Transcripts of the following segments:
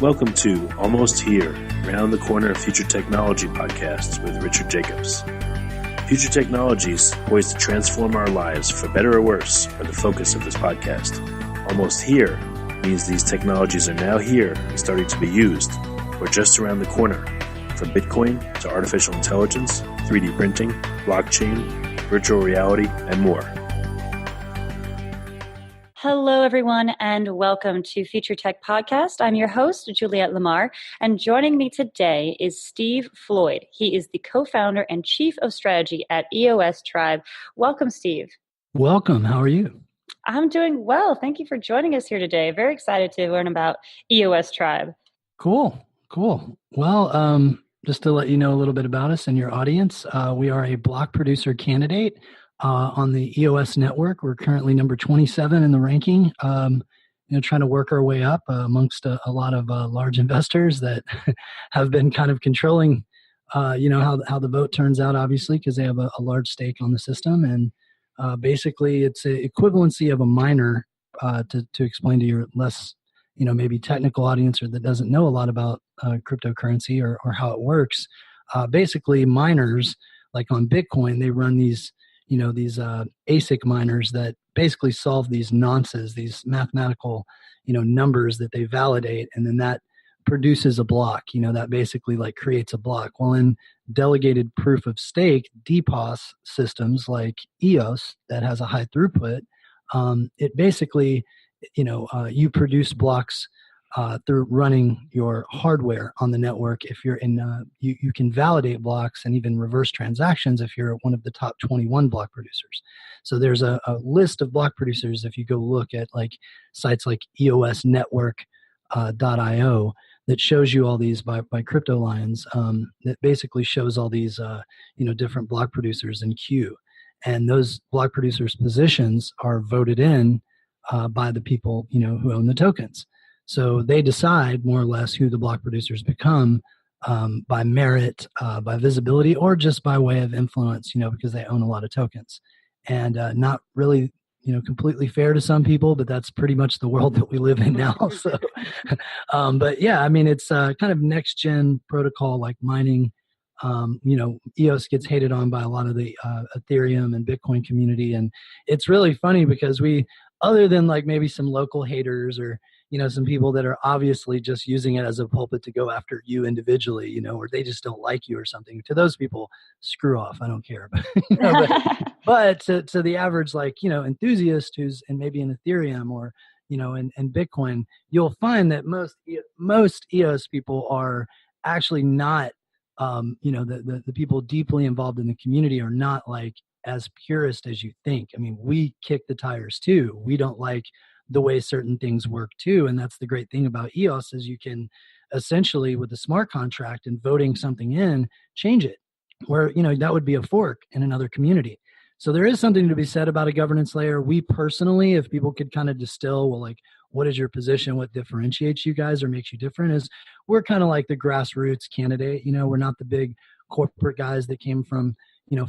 Welcome to Almost Here, Round the Corner Future Technology podcasts with Richard Jacobs. Future technologies poised to transform our lives for better or worse are the focus of this podcast. Almost here means these technologies are now here and starting to be used, or just around the corner, from Bitcoin to artificial intelligence, 3D printing, blockchain, virtual reality, and more. Hello, everyone, and welcome to Future Tech Podcast. I'm your host, Juliette Lamar, and joining me today is Steve Floyd. He is the co-founder and chief of strategy at EOS Tribe. Welcome, Steve. Welcome. How are you? I'm doing well. Thank you for joining us here today. Very excited to learn about EOS Tribe. Cool. Well, just to let you know a little bit about us and your audience, we are a block producer candidate on the EOS network. We're currently number 27 in the ranking, trying to work our way up amongst a lot of large investors that have been kind of controlling, how the vote turns out, obviously, because they have a large stake on the system. And basically, it's an equivalency of a miner, to explain to your less, maybe technical audience or that doesn't know a lot about cryptocurrency or how it works. Basically, miners, like on Bitcoin, they run these ASIC miners that basically solve these nonces, these mathematical, numbers that they validate, and then that produces a block, that basically like creates a block. Well, in delegated proof of stake, DPoS systems like EOS that has a high throughput, it basically, you produce blocks through running your hardware on the network. If you're in, you can validate blocks and even reverse transactions if you're one of the top 21 block producers. So there's a list of block producers. If you go look at like sites like EOS Network.io that shows you all these by crypto lines, that basically shows all these, different block producers in queue. And those block producers' positions are voted in by the people, who own the tokens. So they decide more or less who the block producers become by merit, by visibility, or just by way of influence, because they own a lot of tokens. And not really, completely fair to some people, but that's pretty much the world that we live in now. So, but yeah, I mean, it's kind of next gen protocol like mining. EOS gets hated on by a lot of the Ethereum and Bitcoin community. And it's really funny because other than like maybe some local haters or, some people that are obviously just using it as a pulpit to go after you individually, or they just don't like you or something. To those people, screw off. I don't care. But to the average, enthusiast who's and maybe in Ethereum or, in Bitcoin, you'll find that most EOS people are actually not, the people deeply involved in the community are not like as purist as you think. I mean, we kick the tires too. We don't like the way certain things work too. And that's the great thing about EOS is you can essentially with a smart contract and voting something in, change it where, that would be a fork in another community. So there is something to be said about a governance layer. We personally, if people could kind of distill, well, like, what is your position? What differentiates you guys or makes you different is we're kind of like the grassroots candidate. We're not the big corporate guys that came from,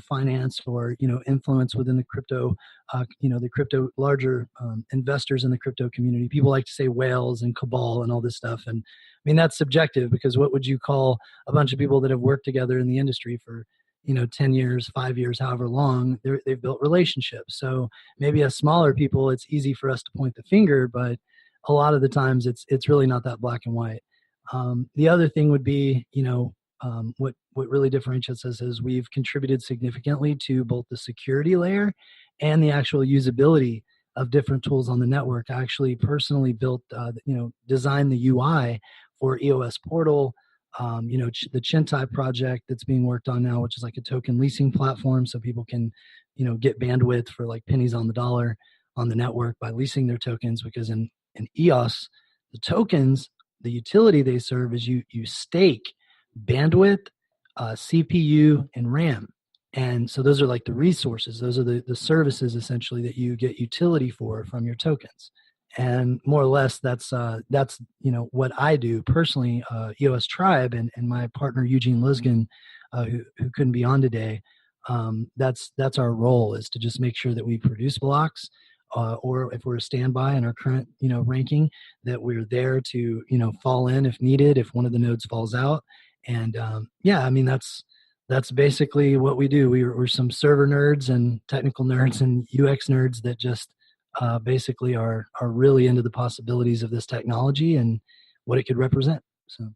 finance or, influence within the crypto, the crypto larger investors in the crypto community. People like to say whales and cabal and all this stuff. And I mean, that's subjective because what would you call a bunch of people that have worked together in the industry for, 10 years, 5 years, however long, they've built relationships. So maybe as smaller people, it's easy for us to point the finger, but a lot of the times it's really not that black and white. The other thing would be, what really differentiates us is we've contributed significantly to both the security layer and the actual usability of different tools on the network. I actually personally built, designed the UI for EOS Portal, the Chintai project that's being worked on now, which is like a token leasing platform so people can, get bandwidth for like pennies on the dollar on the network by leasing their tokens because in EOS, the tokens, the utility they serve is you stake bandwidth, CPU, and RAM. And so those are like the resources. Those are the services essentially that you get utility for from your tokens. And more or less that's what I do personally, EOS Tribe and my partner Eugene Lisgan, who couldn't be on today. That's our role is to just make sure that we produce blocks. or if we're a standby in our current, ranking, that we're there to, fall in if needed, if one of the nodes falls out. And yeah, I mean, that's basically what we do. We're some server nerds and technical nerds and UX nerds that just basically are really into the possibilities of this technology and what it could represent. So,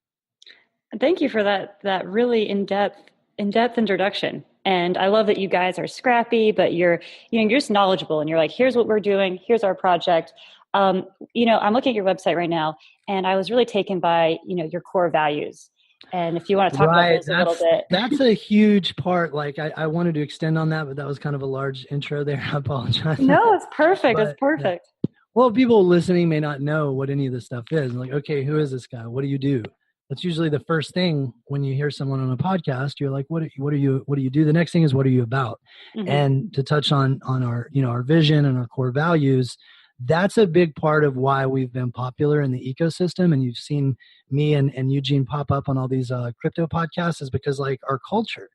thank you for that really in-depth introduction. And I love that you guys are scrappy, but you're just knowledgeable, and you're like, here's what we're doing, here's our project. I'm looking at your website right now, and I was really taken by your core values. And if you want to talk about those a little bit. That's a huge part. Like I wanted to extend on that, but that was kind of a large intro there. I apologize. No, it's perfect. It's perfect. Yeah. Well, people listening may not know what any of this stuff is. Like, okay, who is this guy? What do you do? That's usually the first thing when you hear someone on a podcast. You're like, what do you do? The next thing is, what are you about? Mm-hmm. And to touch on our our vision and our core values, that's a big part of why we've been popular in the ecosystem. And you've seen me and Eugene pop up on all these crypto podcasts, is because like our culture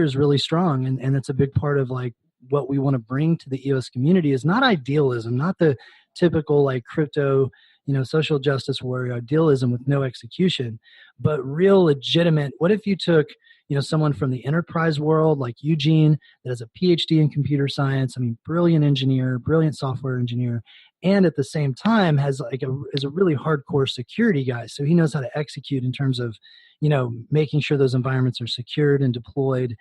is really strong. And it's a big part of like what we want to bring to the EOS community is not idealism, not the typical like crypto, social justice warrior idealism with no execution, but real legitimate. What if you took, someone from the enterprise world like Eugene that has a PhD in computer science, brilliant engineer, brilliant software engineer, and at the same time is a really hardcore security guy. So he knows how to execute in terms of, making sure those environments are secured and deployed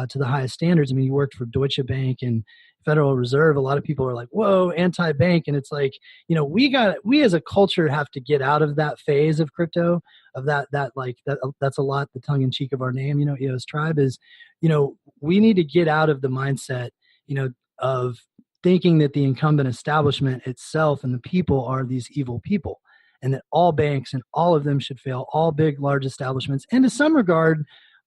to the highest standards. He worked for Deutsche Bank and Federal Reserve. A lot of people are like, whoa, anti-bank. And it's like, we as a culture have to get out of that phase of crypto, of that's a lot, the tongue in cheek of our name, EOS Tribe is, we need to get out of the mindset, of thinking that the incumbent establishment itself and the people are these evil people, and that all banks and all of them should fail, all big, large establishments. And to some regard,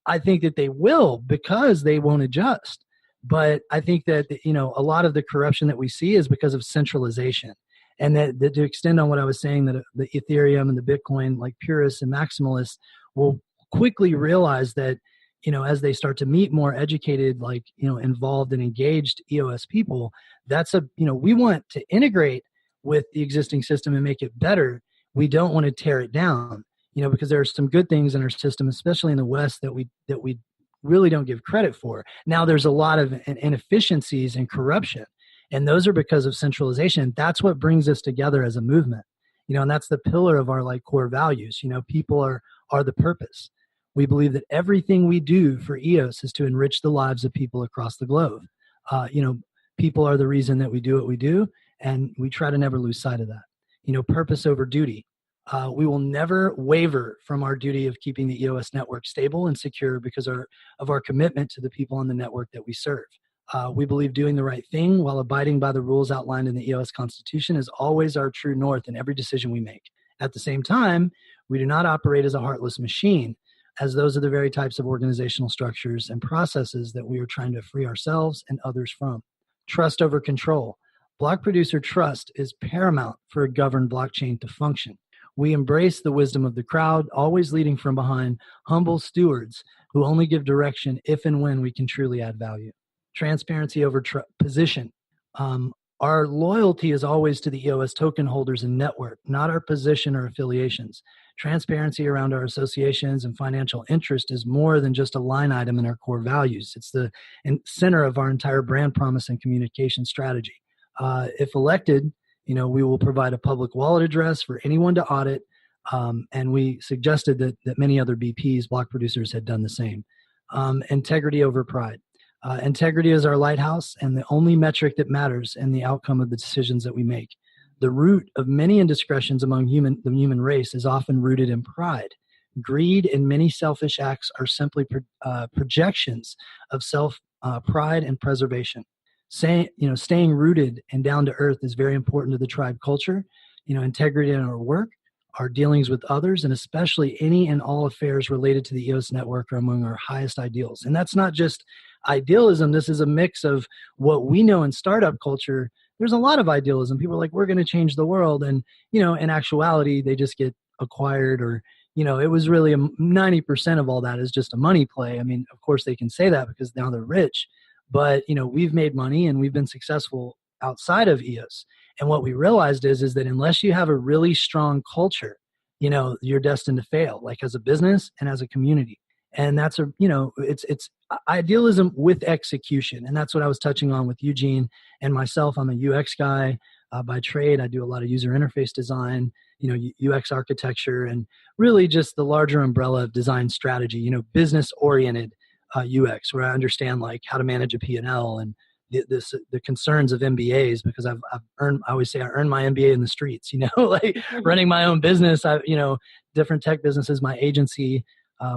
I think that they will, because they won't adjust. But I think that, a lot of the corruption that we see is because of centralization. And that to extend on what I was saying, that the Ethereum and the Bitcoin, like purists and maximalists, will quickly realize that, as they start to meet more educated, involved and engaged EOS people, we want to integrate with the existing system and make it better. We don't want to tear it down, because there are some good things in our system, especially in the West, that we really don't give credit for. Now, there's a lot of inefficiencies and corruption, and those are because of centralization. That's what brings us together as a movement, and that's the pillar of our core values. People are the purpose. We believe that everything we do for EOS is to enrich the lives of people across the globe. People are the reason that we do what we do, and we try to never lose sight of that. Purpose over duty. We will never waver from our duty of keeping the EOS network stable and secure because of our commitment to the people on the network that we serve. We believe doing the right thing while abiding by the rules outlined in the EOS Constitution is always our true north in every decision we make. At the same time, we do not operate as a heartless machine, as those are the very types of organizational structures and processes that we are trying to free ourselves and others from. Trust over control. Block producer trust is paramount for a governed blockchain to function. We embrace the wisdom of the crowd, always leading from behind, humble stewards who only give direction if and when we can truly add value. Transparency over position. Our loyalty is always to the EOS token holders and network, not our position or affiliations. Transparency around our associations and financial interest is more than just a line item in our core values. It's the center of our entire brand promise and communication strategy. If elected, we will provide a public wallet address for anyone to audit, and we suggested that many other BPs, block producers, had done the same. Integrity over pride. Integrity is our lighthouse and the only metric that matters in the outcome of the decisions that we make. The root of many indiscretions among the human race is often rooted in pride. Greed and many selfish acts are simply projections of pride and preservation. Staying rooted and down to earth is very important to the tribe culture. Integrity in our work, our dealings with others, and especially any and all affairs related to the EOS network are among our highest ideals. And that's not just idealism. This is a mix of what we know in startup culture. There's a lot of idealism. People are like, we're going to change the world. And, in actuality, they just get acquired, or, it was really 90% of all that is just a money play. Of course they can say that because now they're rich, but, we've made money and we've been successful outside of EOS. And what we realized is that unless you have a really strong culture, you're destined to fail, like as a business and as a community. And that's it's idealism with execution. And that's what I was touching on with Eugene and myself. I'm a UX guy by trade. I do a lot of user interface design, UX architecture, and really just the larger umbrella of design strategy, business oriented UX, where I understand like how to manage a P&L and the concerns of MBAs, because I always say I earned my MBA in the streets, like running my own business, different tech businesses, my agency,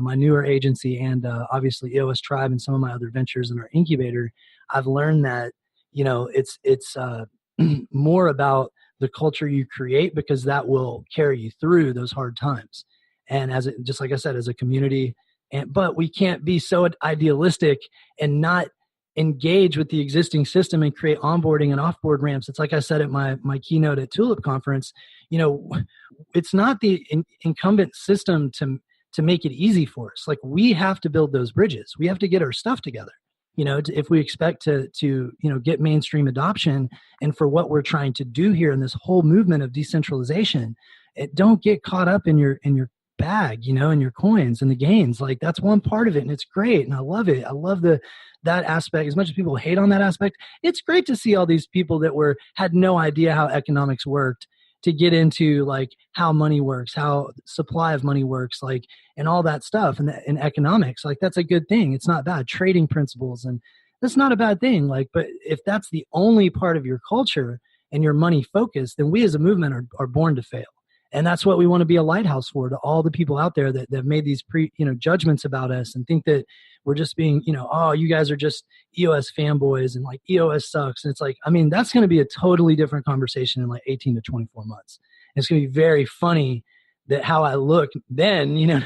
my newer agency, and obviously EOS Tribe and some of my other ventures in our incubator. I've learned that, it's more about the culture you create, because that will carry you through those hard times. And just like I said, as a community, but we can't be so idealistic and not engage with the existing system and create onboarding and offboard ramps. It's like I said at my keynote at Tulip Conference, it's not the incumbent system to make it easy for us. Like, we have to build those bridges. We have to get our stuff together, if we expect to get mainstream adoption. And for what we're trying to do here in this whole movement of decentralization, don't get caught up in your bag, and your coins and the gains. Like, that's one part of it, and it's great, and I love it. I love that aspect. As much as people hate on that aspect, it's great to see all these people that had no idea how economics worked to get into like how money works, how supply of money works, like, and all that stuff, and in economics. Like, that's a good thing. It's not bad. Trading principles, and that's not a bad thing. Like, but if that's the only part of your culture and your money focus, then we as a movement are born to fail. And that's what we want to be a lighthouse for, to all the people out there that have made these judgments about us and think that we're just being, oh, you guys are just EOS fanboys and like EOS sucks. And it's like, that's going to be a totally different conversation in like 18 to 24 months. And it's going to be very funny that how I look then,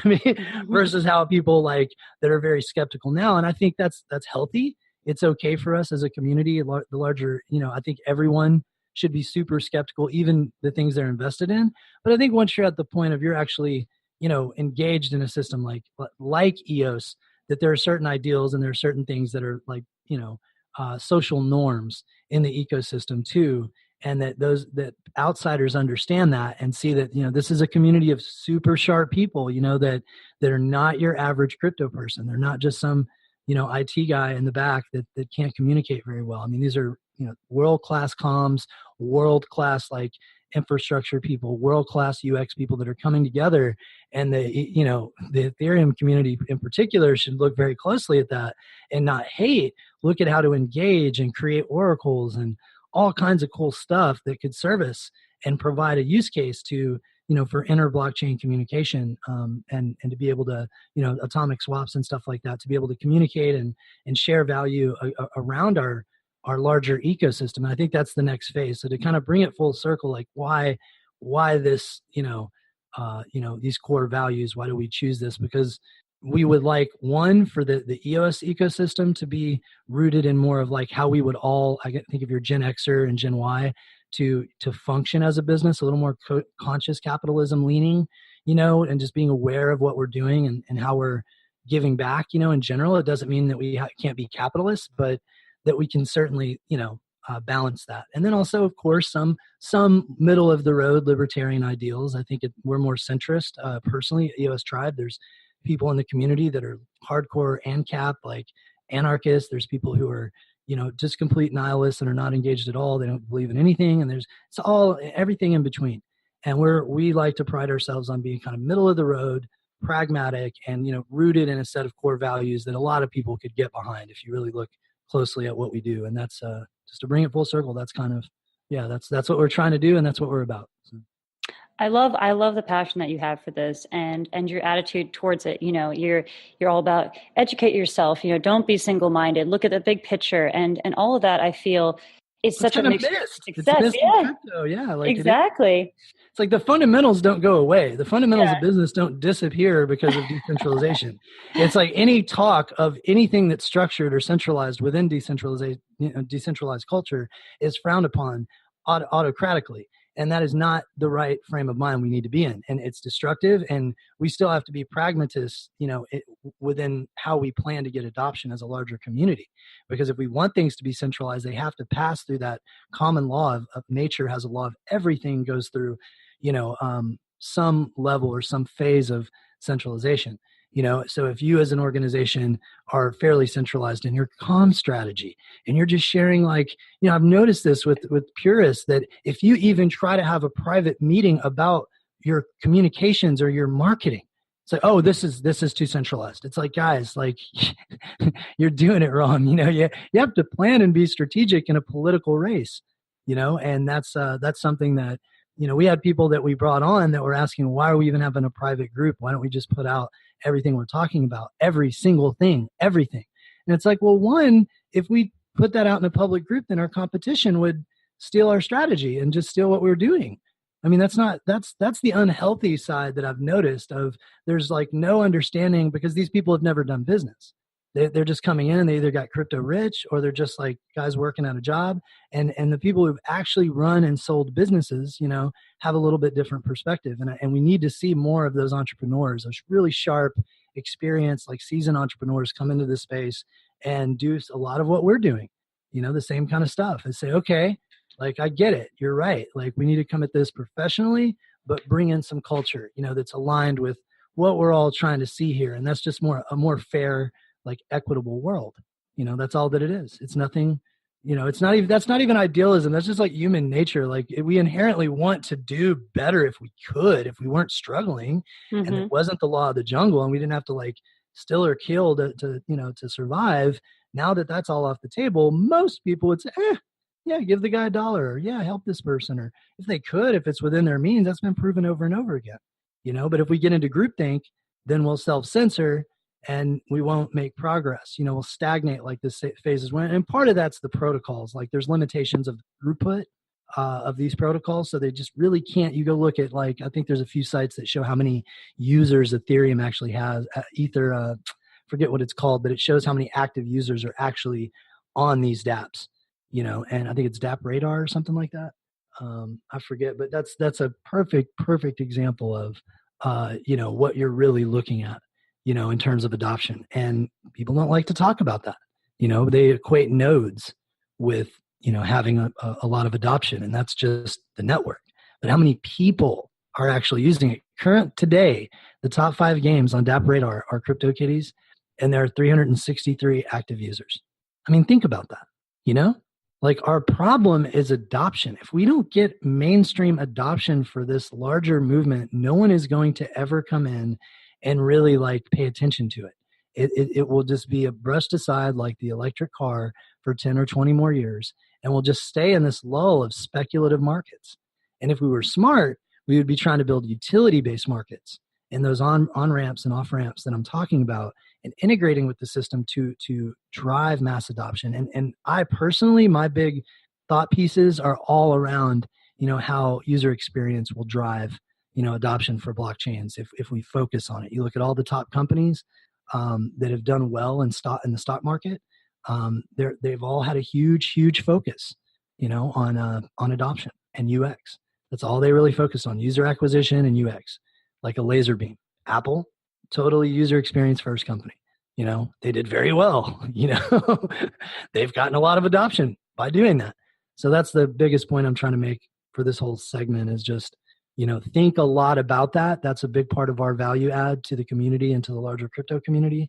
versus how people like that are very skeptical now. And I think that's healthy. It's okay for us as a community, the larger, I think everyone should be super skeptical, even the things they're invested in. But I think once you're at the point of you're actually, engaged in a system like EOS, that there are certain ideals and there are certain things that are like, social norms in the ecosystem too. And that outsiders understand that and see that, this is a community of super sharp people, that are not your average crypto person. They're not just some, IT guy in the back that can't communicate very well. These are, world-class comms, world-class like infrastructure people, world-class UX people that are coming together. And the Ethereum community in particular should look very closely at that and not hate. Look at how to engage and create oracles and all kinds of cool stuff that could service and provide a use case to, for inter blockchain communication, and to be able to, atomic swaps and stuff like that, to be able to communicate and share value around our larger ecosystem. And I think that's the next phase. So to kind of bring it full circle, like why this, these core values, why do we choose this? Because we would like for the EOS ecosystem to be rooted in more of like how we would all, I think of your Gen Xer and Gen Y to function as a business, a little more conscious capitalism leaning, and just being aware of what we're doing and how we're giving back, in general. It doesn't mean that we can't be capitalists, but that we can certainly, balance that. And then also, of course, some middle of the road libertarian ideals. I think we're more centrist. Personally, EOS Tribe, there's people in the community that are hardcore ANCAP, like anarchists. There's people who are, just complete nihilists and are not engaged at all. They don't believe in anything. And it's everything in between. And we like to pride ourselves on being kind of middle of the road, pragmatic, and, rooted in a set of core values that a lot of people could get behind if you really look closely at what we do. And that's just to bring it full circle. That's kind of, that's what we're trying to do. And that's what we're about. So. I love the passion that you have for this and your attitude towards it. You're all about educate yourself, don't be single-minded, look at the big picture and all of that. I feel is such a mixed success. Yeah. Like exactly. It's like the fundamentals don't go away. The fundamentals of business don't disappear because of decentralization. It's like any talk of anything that's structured or centralized within decentralized culture is frowned upon autocratically. And that is not the right frame of mind we need to be in. And it's destructive. And we still have to be pragmatists, within how we plan to get adoption as a larger community. Because if we want things to be centralized, they have to pass through that common law of nature has a law of everything goes through, some level or some phase of centralization. So if you as an organization are fairly centralized in your comm strategy and you're just sharing, I've noticed this with purists, that if you even try to have a private meeting about your communications or your marketing, it's like, oh, this is too centralized. It's like, guys, you're doing it wrong. You have to plan and be strategic in a political race, and that's something that, we had people that we brought on that were asking, why are we even having a private group? Why don't we just put out everything we're talking about, every single thing, everything? And it's like, well, one, if we put that out in a public group, then our competition would steal our strategy and just steal what we're doing. I mean, that's the unhealthy side that I've noticed of there's no understanding, because these people have never done business. They're just coming in and they either got crypto rich or they're just guys working at a job. And the people who've actually run and sold businesses, have a little bit different perspective. And we need to see more of those entrepreneurs, those really sharp, experienced, seasoned entrepreneurs come into this space and do a lot of what we're doing, the same kind of stuff, and say, okay, I get it. You're right. We need to come at this professionally, but bring in some culture, that's aligned with what we're all trying to see here. And that's just a more fair, equitable world. That's all that it is. It's nothing, that's not even idealism. That's just human nature. We inherently want to do better if we could, if we weren't struggling and it wasn't the law of the jungle and we didn't have to steal or kill to survive. Now that that's all off the table, most people would say, yeah, give the guy $1, or yeah, help this person. Or if they could, if it's within their means, that's been proven over and over again, but if we get into groupthink, then we'll self-censor and we won't make progress. We'll stagnate this phases when, and part of that's the protocols. There's limitations of throughput of these protocols. So they just really can't, you go look at I think there's a few sites that show how many users Ethereum actually has, Ether, forget what it's called, but it shows how many active users are actually on these dApps, and I think it's dApp Radar or something like that. I forget, but that's a perfect example of, what you're really looking at, in terms of adoption. And people don't like to talk about that. They equate nodes with, having a lot of adoption, and that's just the network. But how many people are actually using it? Today, the top 5 games on dApp Radar are CryptoKitties, and there are 363 active users. I mean, think about that, our problem is adoption. If we don't get mainstream adoption for this larger movement, no one is going to ever come in and really pay attention to it. It will just be brushed aside like the electric car for 10 or 20 more years, and we'll just stay in this lull of speculative markets. And if we were smart, we would be trying to build utility-based markets and those on-ramps and off-ramps that I'm talking about, and integrating with the system to drive mass adoption. And I personally, my big thought pieces are all around, how user experience will drive, adoption for blockchains if we focus on it. You look at all the top companies that have done well in the stock market. They've all had a huge focus, on adoption and UX. That's all they really focus on: user acquisition and UX, like a laser beam. Apple, totally user experience first company. They did very well. They've gotten a lot of adoption by doing that. So that's the biggest point I'm trying to make for this whole segment, is just, think a lot about that. That's a big part of our value add to the community and to the larger crypto community.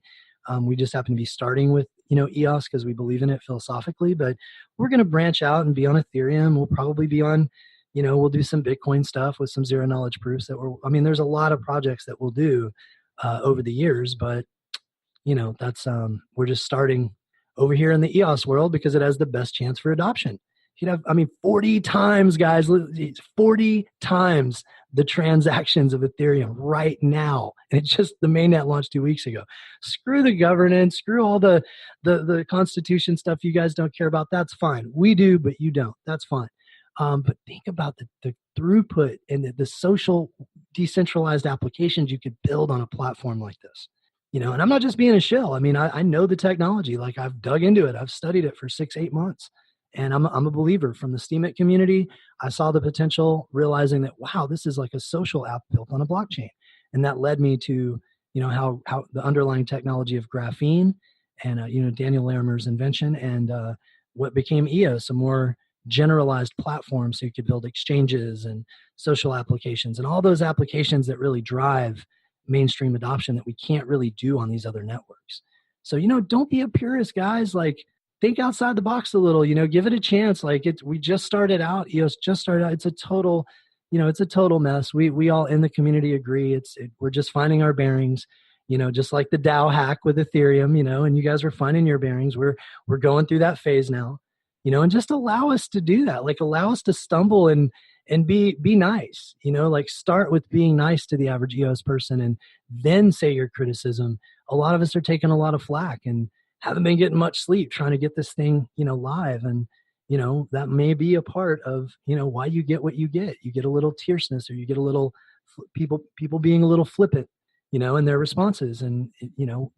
We just happen to be starting with, EOS because we believe in it philosophically, but we're going to branch out and be on Ethereum. We'll probably be on, we'll do some Bitcoin stuff with some zero knowledge proofs there's a lot of projects that we'll do over the years, but that's, we're just starting over here in the EOS world because it has the best chance for adoption. You'd have, 40 times, guys, 40 times the transactions of Ethereum right now. And it's just the mainnet launched 2 weeks ago. Screw the governance, screw all the constitution stuff you guys don't care about. That's fine. We do, but you don't. That's fine. But think about the throughput and the social decentralized applications you could build on a platform like this. And I'm not just being a shill. I know the technology. I've dug into it. I've studied it for 6-8 months. And I'm a believer from the Steemit community. I saw the potential, realizing that, wow, this is like a social app built on a blockchain. And that led me to, how the underlying technology of graphene and, Daniel Larimer's invention and what became EOS, a more generalized platform so you could build exchanges and social applications and all those applications that really drive mainstream adoption that we can't really do on these other networks. So, don't be a purist, guys. Like, think outside the box a little, give it a chance. Like, we just started out, EOS just started out. It's a total mess. We all in the community agree. We're just finding our bearings, just like the DAO hack with Ethereum, and you guys are finding your bearings. We're going through that phase now, and just allow us to do that. Like, allow us to stumble and be nice, like start with being nice to the average EOS person and then say your criticism. A lot of us are taking a lot of flack and haven't been getting much sleep trying to get this thing, live. And, that may be a part of, why you get what you get. You get a little tierceness, or you get a little people being a little flippant, in their responses. And,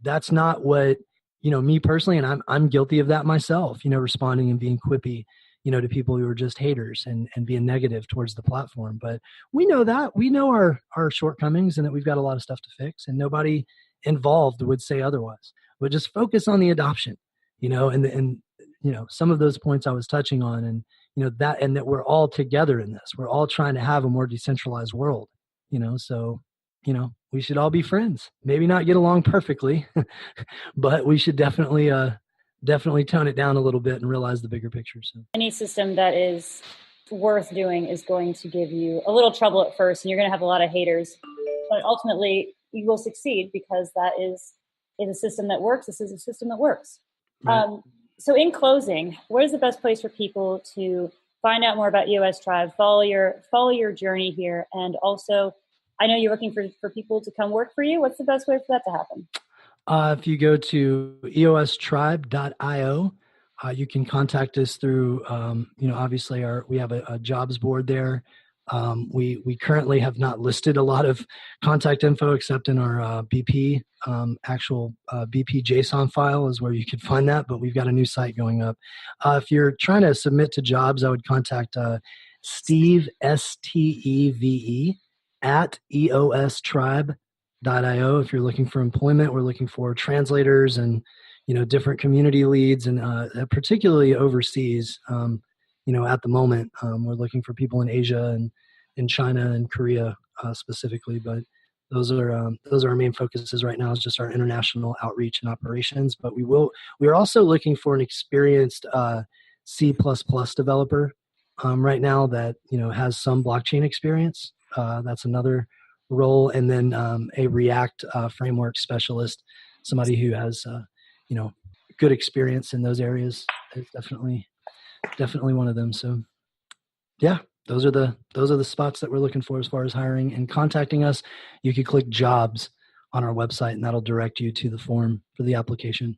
that's not what, me personally, and I'm guilty of that myself, responding and being quippy, to people who are just haters and being negative towards the platform. But we know that. We know our shortcomings and that we've got a lot of stuff to fix, and nobody involved would say otherwise. But just focus on the adoption, and some of those points I was touching on, and that we're all together in this. We're all trying to have a more decentralized world, so we should all be friends. Maybe not get along perfectly, but we should definitely tone it down a little bit and realize the bigger picture. So any system that is worth doing is going to give you a little trouble at first, and you're going to have a lot of haters, but ultimately you will succeed because that is a system that works. This is a system that works. Right. So in closing, what is the best place for people to find out more about EOS Tribe, follow your journey here, and also, I know you're looking for people to come work for you. What's the best way for that to happen? If you go to eostribe.io, you can contact us through, obviously we have a jobs board there. We currently have not listed a lot of contact info except in our BP, actual BP JSON file is where you can find that, but we've got a new site going up. If you're trying to submit to jobs, I would contact Steve, Steve, at eostribe.io. If you're looking for employment, we're looking for translators and, different community leads, and particularly overseas. At the moment, we're looking for people in Asia and in China and Korea specifically, but those are our main focuses right now, is just our international outreach and operations. But we are also looking for an experienced C++ developer right now that, has some blockchain experience. That's another role. And then a React framework specialist, somebody who has, good experience in those areas is definitely one of them. So yeah, those are the spots that we're looking for as far as hiring and contacting us. You can click jobs on our website and that'll direct you to the form for the application.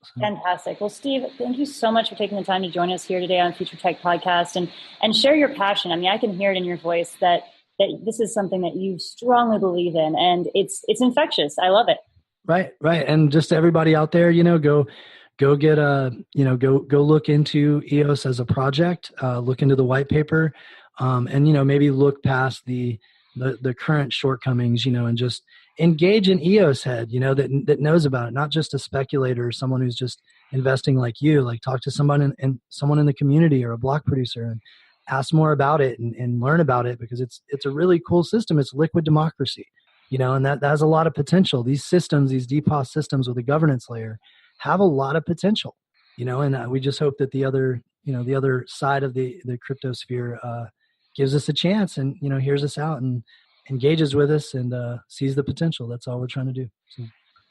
So. Fantastic. Well, Steve, thank you so much for taking the time to join us here today on Future Tech Podcast and share your passion. I mean, I can hear it in your voice that this is something that you strongly believe in, and it's infectious. I love it. Right. And just everybody out there, go get go look into EOS as a project, look into the white paper, and, maybe look past the current shortcomings, and just engage an EOS head, that knows about it, not just a speculator or someone who's just investing like you. Like, talk to someone in the community or a block producer and ask more about it and learn about it, because it's a really cool system. It's liquid democracy, and that has a lot of potential. These systems, these DPoS systems with a governance layer, have a lot of potential, and we just hope that the other side of the crypto sphere gives us a chance and, hears us out and engages with us and sees the potential. That's all we're trying to do. So.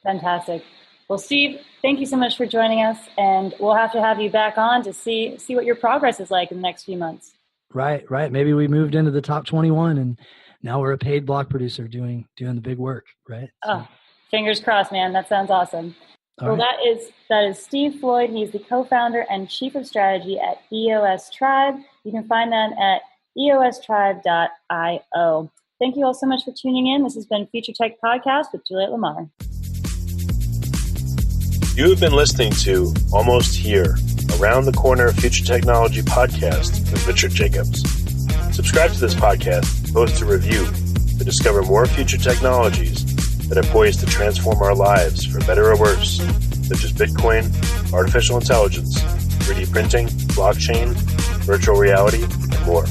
Fantastic. Well, Steve, thank you so much for joining us, and we'll have to have you back on to see what your progress is like in the next few months. Right. Maybe we moved into the top 21 and now we're a paid block producer doing the big work, right? So. Oh, fingers crossed, man. That sounds awesome. Well, that is Steve Floyd. He's the co-founder and chief of strategy at EOS Tribe. You can find them at eostribe.io. Thank you all so much for tuning in. This has been Future Tech Podcast with Juliette Lamar. You have been listening to Almost Here, a Around the Corner Future Technology podcast with Richard Jacobs. Subscribe to this podcast, post a review to discover more future technologies that are poised to transform our lives for better or worse, such as Bitcoin, artificial intelligence, 3D printing, blockchain, virtual reality, and more.